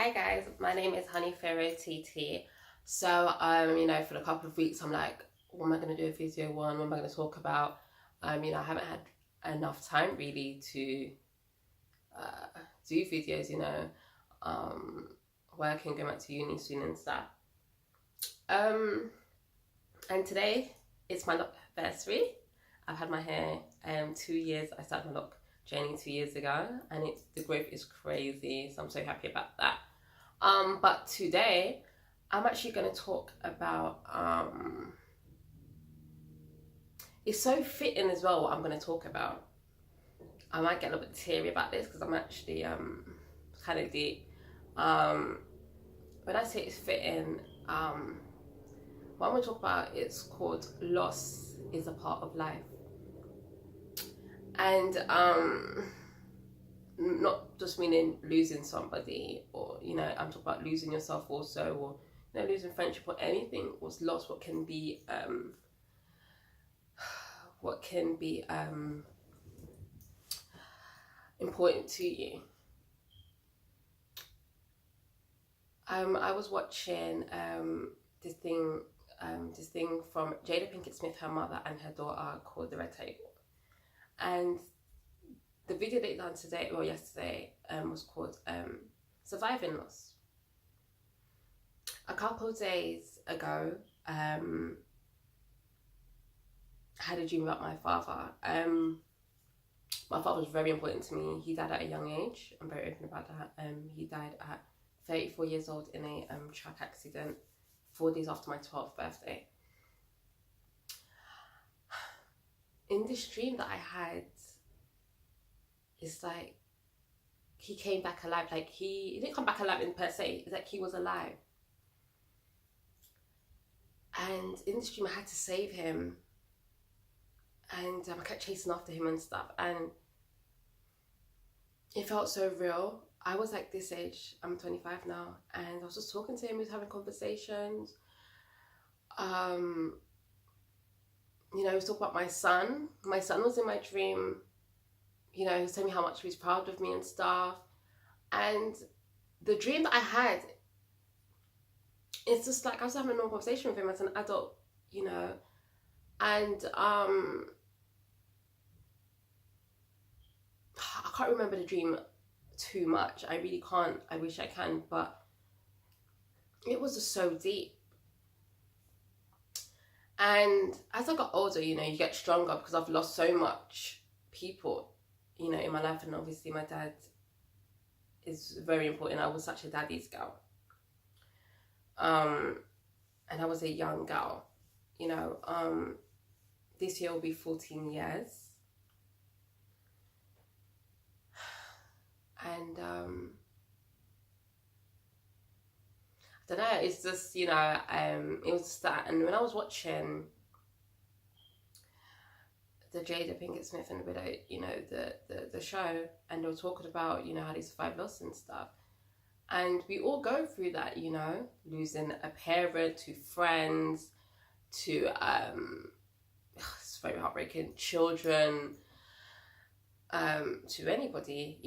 Hi guys, my name is Honey Pharaoh TT. So, for a couple of weeks, I'm like, what am I going to do a video on? What am I going to talk about? I haven't had enough time really to do videos, working, going back to uni soon and stuff. And today, it's my lock anniversary. I've had my hair 2 years. I started my lock journey 2 years ago, and the growth is crazy, so I'm so happy about that. But today I'm actually going to talk about it's so fitting as well what I'm going to talk about. I might get a little bit teary about this because I'm actually kind of deep. When I say it's fitting, what I'm going to talk about, it's called Loss is a Part of Life. And not just meaning losing somebody, or I'm talking about losing yourself also, or losing friendship or anything was lost. What can be important to you. I was watching this thing from Jada Pinkett Smith, her mother and her daughter, called The Red Table, and the video they done yesterday was called Surviving Loss. A couple of days ago, I had a dream about my father. My father was very important to me. He died at a young age. I'm very open about that. He died at 34 years old in a truck accident 4 days after my 12th birthday. In this dream that I had, it's like he came back alive. Like he didn't come back alive in per se. It's like he was alive. And in this dream, I had to save him. And I kept chasing after him and stuff. And it felt so real. I was like this age. I'm 25 now. And I was just talking to him. We was having conversations. He was talking about my son. My son was in my dream. He was telling me how much he was proud of me and stuff. And the dream that I had, it's just like I was having a normal conversation with him as an adult, and I can't remember the dream too much. I really can't. I wish I can, but it was just so deep. And as I got older, you get stronger, because I've lost so much people, in my life. And obviously my dad is very important. I was such a daddy's girl. And I was a young girl, this year will be 14 years. And, I don't know, it's just, it was just that. And when I was watching the Jada Pinkett Smith and the Widow, the show, and they were talking about, how they survive loss and stuff. And we all go through that, losing a parent, to friends, to, it's very heartbreaking, children, to anybody,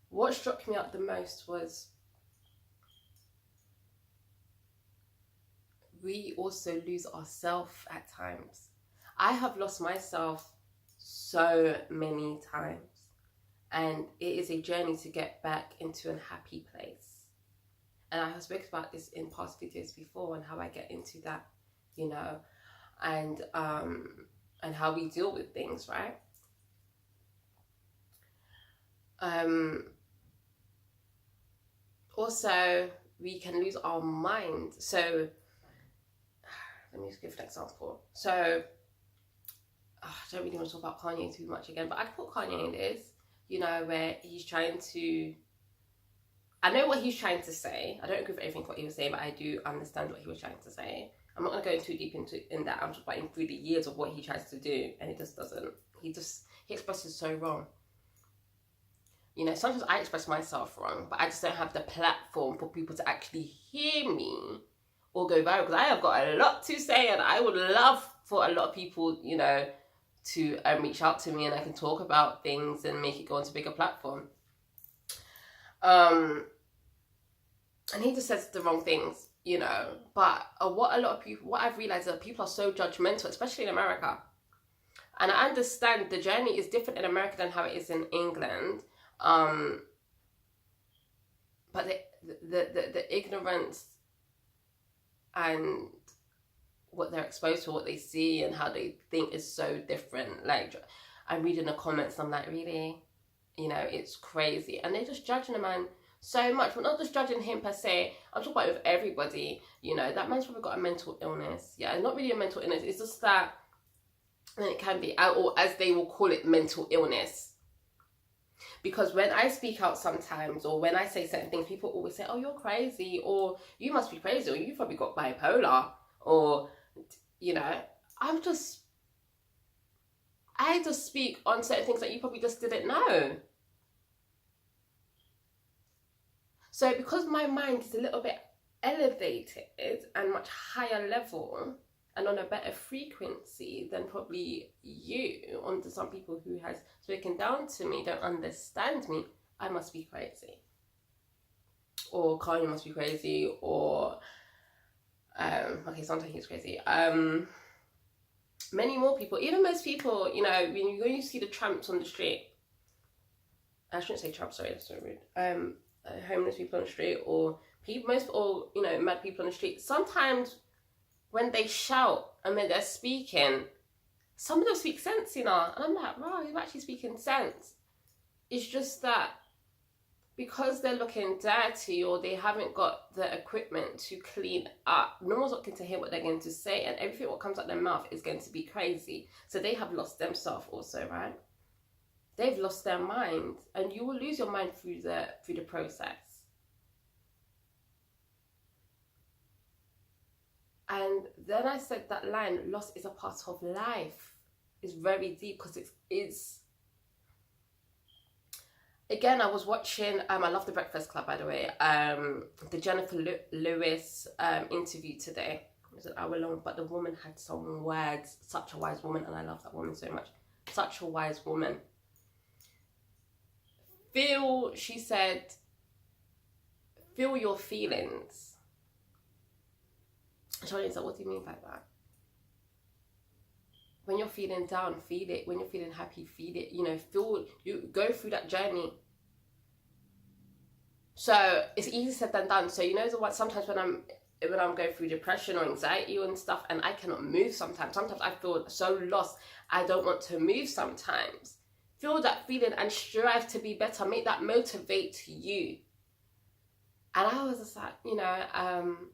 What struck me out the most was we also lose ourselves at times. I have lost myself so many times, and it is a journey to get back into a happy place. And I have spoken about this in past videos before, and how I get into that, and how we deal with things, right? Also, we can lose our mind. So let me just give an example. So I don't really want to talk about Kanye too much again, but I can put Kanye in this, where he's trying to, I know what he's trying to say. I don't agree with everything what he was saying, but I do understand what he was trying to say. I'm not going to go too deep in that. I'm just writing through the years of what he tries to do, and it just doesn't. He expresses so wrong. Sometimes I express myself wrong, but I just don't have the platform for people to actually hear me or go viral, because I have got a lot to say, and I would love for a lot of people, to reach out to me, and I can talk about things and make it go onto a bigger platform. And he just says the wrong things, you know. But what I've realized is that people are so judgmental, especially in America. And I understand the journey is different in America than how it is in England. But the ignorance and what they're exposed to, what they see and how they think is so different. Like, I'm reading the comments and I'm like, really? You know, it's crazy. And they're just judging the man so much. But not just judging him per se. I'm talking about with everybody. You know, that man's probably got a mental illness. Yeah, not really a mental illness. It's just that, and it can be, or as they will call it, mental illness. Because when I speak out sometimes, or when I say certain things, people always say, oh, you're crazy, or you must be crazy, or you've probably got bipolar, or, you know, I just speak on certain things that you probably just didn't know. So because my mind is a little bit elevated and much higher level and on a better frequency than probably you, onto some people who has spoken down to me, don't understand me, I must be crazy. Or Kanye must be crazy, or okay, sometimes he's crazy. Many more people, even most people, you know, when you see the tramps on the street, I shouldn't say tramps, sorry, that's so rude. Homeless people on the street, or you know, mad people on the street, sometimes when they shout and when they're speaking, some of them speak sense, you know, and I'm like, wow, you're actually speaking sense. It's just that because they're looking dirty or they haven't got the equipment to clean up, no one's looking to hear what they're going to say, and everything what comes out their mouth is going to be crazy. So they have lost themselves also, right? They've lost their mind, and you will lose your mind through the process. And then I said that line, loss is a part of life. It's very deep because it's again, I was watching, I love The Breakfast Club, by the way, the Jennifer Lewis interview today. It was an hour long, but the woman had some words, such a wise woman, and I love that woman so much. Such a wise woman. She said, feel your feelings. Charlie's like, what do you mean by that? When you're feeling down, feel it. When you're feeling happy, feel it. You know, you go through that journey. So it's easier said than done. So you know what? Sometimes when I'm going through depression or anxiety and stuff, and I cannot move sometimes. Sometimes I feel so lost. I don't want to move sometimes. Feel that feeling and strive to be better. Make that motivate you. And I was just like, you know,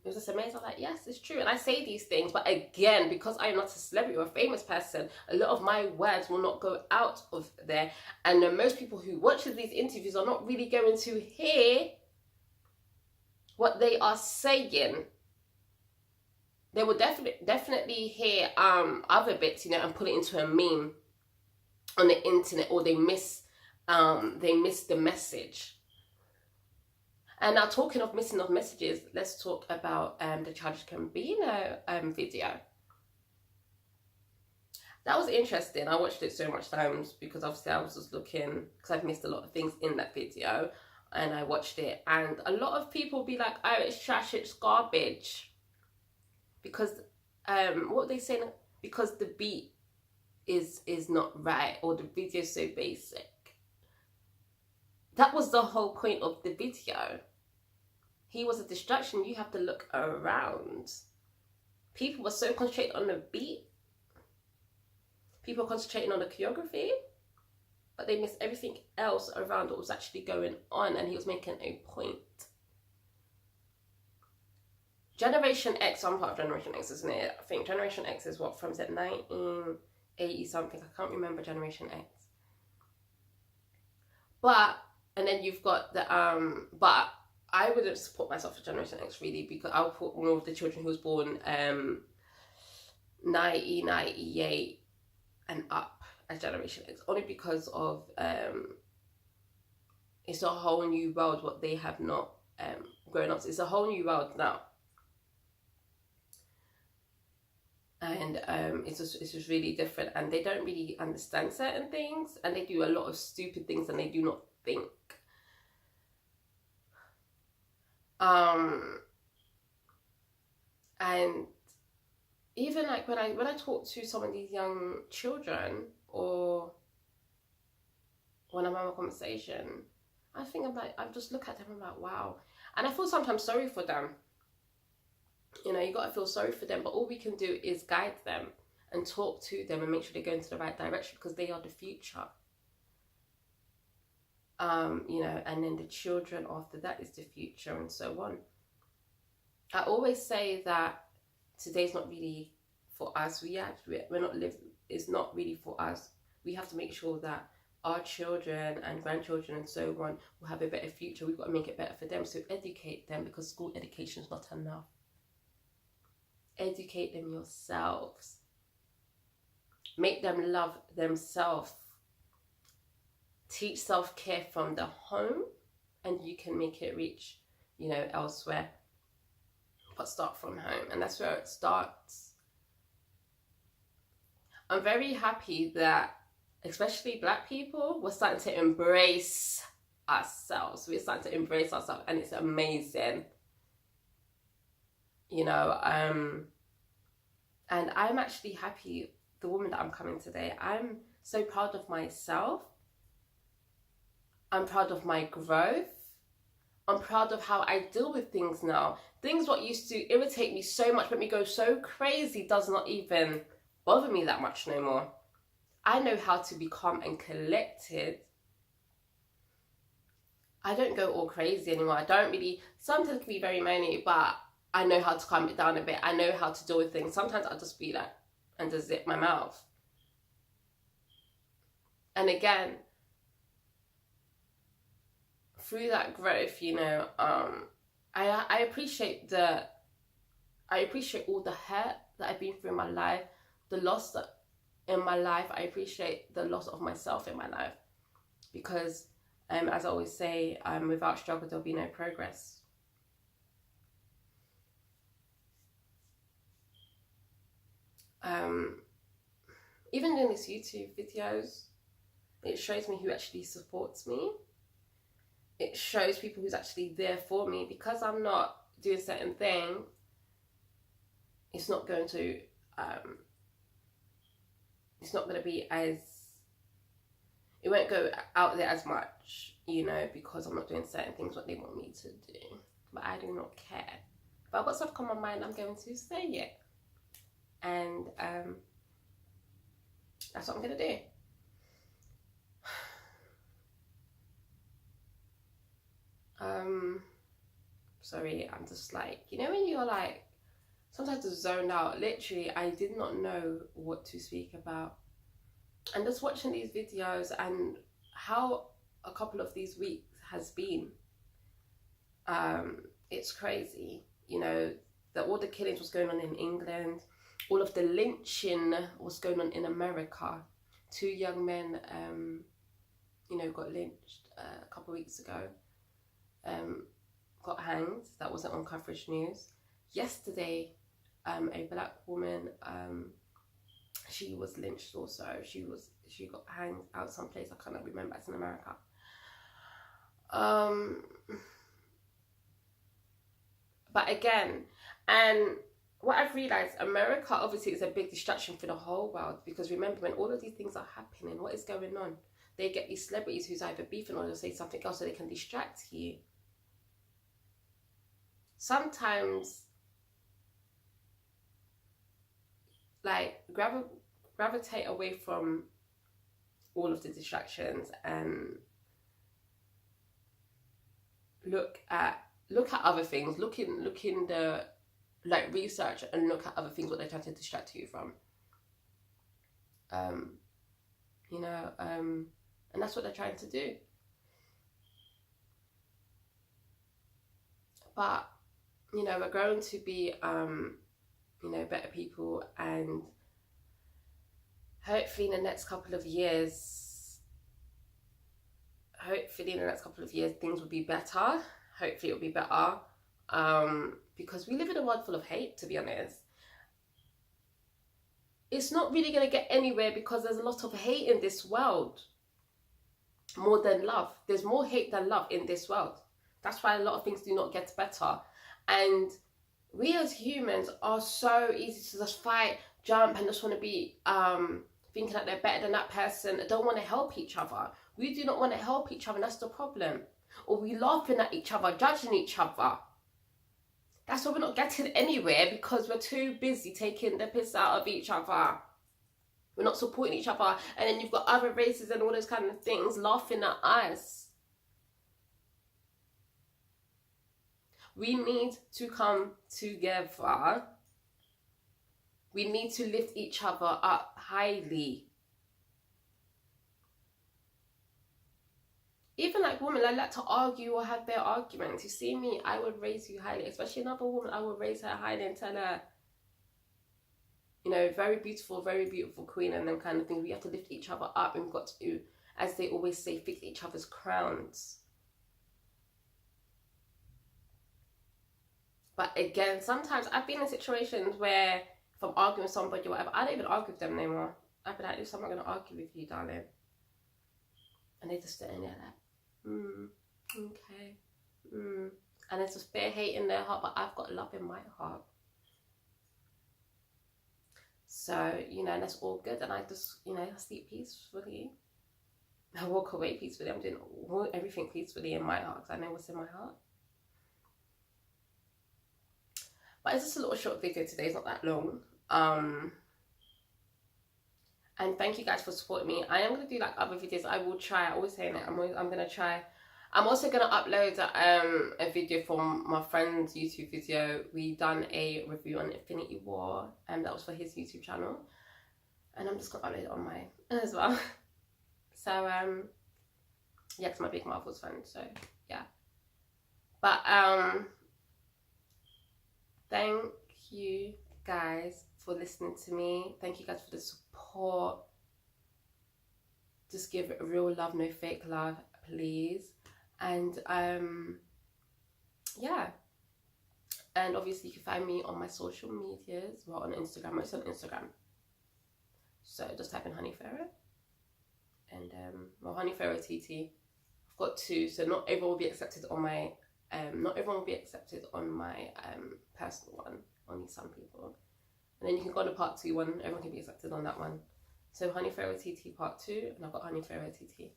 it was just amazing. I'm like, yes, it's true. And I say these things, but again, because I'm not a celebrity or a famous person, a lot of my words will not go out of there. And most people who watch these interviews are not really going to hear what they are saying. They will definitely hear other bits, you know, and put it into a meme on the internet, or they miss the message. And now, talking of missing of messages, let's talk about the Childish Gambino video. That was interesting. I watched it so much times because obviously I was just looking, because I've missed a lot of things in that video, and I watched it, and a lot of people be like, oh, it's trash, it's garbage, because what they saying, because the beat is not right, or the video is so basic. That was the whole point of the video. He was a distraction. You have to look around. People were so concentrated on the beat. People were concentrating on the choreography, but they missed everything else around what was actually going on, and he was making a point. Generation X, I'm part of Generation X, isn't it? I think Generation X is what, from, is it 1980 something? I can't remember Generation X. But, and then you've got the, but I wouldn't support myself for Generation X really, because I would put one of the children who was born 1998 and up as Generation X, only because of it's a whole new world what they have not grown up to. It's a whole new world now, and it's just really different, and they don't really understand certain things, and they do a lot of stupid things, and they do not think. And even like when I talk to some of these young children, or when I'm having a conversation, I just look at them and I'm like, wow. And I feel sometimes sorry for them. You know, you got to feel sorry for them, but all we can do is guide them and talk to them and make sure they're going to the right direction, because they are the future. You know, and then the children after that is the future, and so on. I always say that today's not really for us. We're not living. It's not really for us. We have to make sure that our children and grandchildren and so on will have a better future. We've got to make it better for them. So educate them, because school education is not enough. Educate them yourselves. Make them love themselves. Teach self-care from the home, and you can make it reach, you know, elsewhere. But start from home, and that's where it starts. I'm very happy that, especially Black people, we're starting to embrace ourselves. We're starting to embrace ourselves, and it's amazing. You know, and I'm actually happy, the woman that I'm coming today. I'm so proud of myself. I'm proud of my growth. I'm proud of how I deal with things now. Things what used to irritate me so much, make me go so crazy, does not even bother me that much no more. I know how to be calm and collected. I don't go all crazy anymore. I don't really, sometimes it can be very moany, but I know how to calm it down a bit. I know how to deal with things. Sometimes I'll just be like, and just zip my mouth. And again, through that growth, you know, I appreciate all the hurt that I've been through in my life, the loss that in my life. I appreciate the loss of myself in my life, because as I always say, without struggle there'll be no progress. Even doing these YouTube videos, it shows me who actually supports me. It shows people who's actually there for me. Because I'm not doing certain things, it's not going to be as, it won't go out there as much, you know, because I'm not doing certain things what they want me to do. But I do not care. If I've got something on my mind, I'm going to say it. And that's what I'm going to do. Sorry, I'm just like, you know when you're like, sometimes just zoned out. Literally, I did not know what to speak about. And just watching these videos and how a couple of these weeks has been, it's crazy. You know, that all the killings was going on in England, all of the lynching was going on in America. 2 young men, you know, got lynched a couple of weeks ago. Got hanged. That wasn't on coverage news. Yesterday, a Black woman, she was lynched also. She got hanged out someplace, I cannot remember, it's in America. But again, and what I've realized, America obviously is a big distraction for the whole world, because remember, when all of these things are happening, what is going on? They get these celebrities who's either beefing or they'll say something else so they can distract you. Sometimes, like, gravitate away from all of the distractions and look at other things. Look in the, like, research and look at other things what they're trying to distract you from. You know, and that's what they're trying to do. But, you know, we're going to be, you know, better people, and hopefully in the next couple of years, things will be better. Hopefully it'll be better. Because we live in a world full of hate, to be honest. It's not really going to get anywhere because there's a lot of hate in this world. More than love. There's more hate than love in this world. That's why a lot of things do not get better. And we as humans are so easy to just fight, jump, and just want to be thinking that they're better than that person. Don't want to help each other. We do not want to help each other, and that's the problem. Or we laughing at each other, judging each other. That's why we're not getting anywhere, because we're too busy taking the piss out of each other. We're not supporting each other. And then you've got other races and all those kind of things laughing at us. We need to come together. We need to lift each other up highly. Even like women, I like to argue or have their arguments. You see me, I would raise you highly. Especially another woman, I would raise her highly and tell her, you know, very beautiful queen, and them kind of things. We have to lift each other up, and we've got to, as they always say, fix each other's crowns. But again, sometimes I've been in situations where if I'm arguing with somebody or whatever, I don't even argue with them anymore. I'd be like, listen, I'm not going to argue with you, darling. And they just sit in there like, okay. And there's just bare hate in their heart, but I've got love in my heart. So, you know, and that's all good. And I just, you know, I sleep peacefully. I walk away peacefully. I'm doing everything peacefully in my heart, because I know what's in my heart. But it's just a little short video today. It's not that long. And thank you guys for supporting me. I am going to do like other videos. I will try. I always say that. I'm going to try. I'm also going to upload a video from my friend's YouTube video. We done a review on Infinity War, and that was for his YouTube channel. And I'm just going to upload it on mine as well. So, yeah, because I'm a big Marvel's fan. So, yeah. But, thank you guys for listening to me. Thank you guys for the support. Just give it real love, no fake love, please. And yeah. And obviously you can find me on my social medias. Well, on Instagram. It's on Instagram. So just type in Honey Pharaoh. And well, Honey Pharaoh TT. I've got 2, so not everyone will be accepted on my personal one, only some people. And then you can go on the part 2 one, everyone can be accepted on that one. So Honey Pharaoh TT part 2, and I've got Honey Pharaoh TT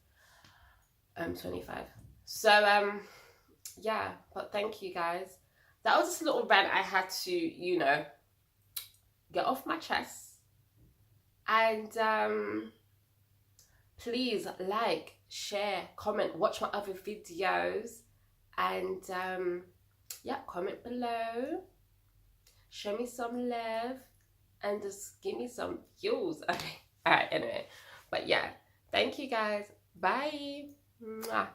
25. So yeah, but thank you guys. That was just a little rant I had to, you know, get off my chest. And please like, share, comment, watch my other videos. And yeah, comment below, show me some love, and just give me some views. Okay, alright, anyway, but yeah, thank you guys, bye. Mwah.